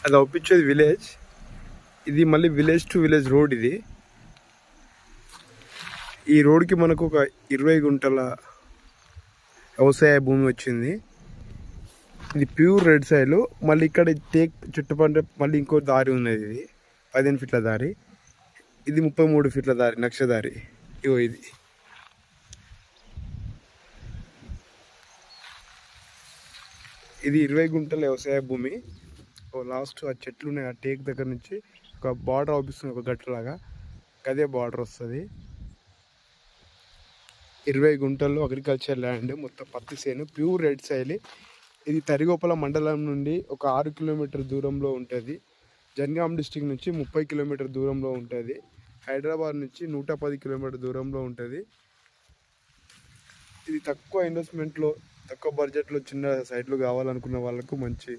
అది అవుపించేది విలేజ్. ఇది మళ్ళీ విలేజ్ టు విలేజ్ రోడ్. ఇది ఈ రోడ్కి మనకు ఒక 20 గుంటల వ్యవసాయ భూమి వచ్చింది. ఇది ప్యూర్ రెడ్ సాయిల్. మళ్ళీ ఇక్కడ టేక్ చుట్టుపక్కల మళ్ళీ ఇంకో దారి ఉన్నది. ఇది 15 ఫీట్ల దారి. ఇది 33 ఫీట్ల దారి, నక్షదారి. ఇగో ఇది 20 గుంటల వ్యవసాయ భూమి. లాస్ట్ ఆ చెట్లు ఉన్నాయి, ఆ టేక్ దగ్గర నుంచి ఒక బార్డర్ అవుపిస్తుంది, ఒక గట్టులాగా. అదే బార్డర్ వస్తుంది. 20 గుంటల్లో అగ్రికల్చర్ ల్యాండ్, మొత్తం పత్తి చేను, ప్యూర్ రెడ్ సాయిల్. ఇది తరిగొప్పల మండలం నుండి ఒక 6 కిలోమీటర్ దూరంలో ఉంటుంది. జనగాం డిస్టిక్ నుంచి 30 కిలోమీటర్ దూరంలో ఉంటుంది. హైదరాబాద్ నుంచి 110 కిలోమీటర్ దూరంలో ఉంటుంది. ఇది తక్కువ ఇన్వెస్ట్మెంట్లో, తక్కువ బడ్జెట్లో చిన్న సైట్లు కావాలనుకున్న వాళ్ళకు మంచి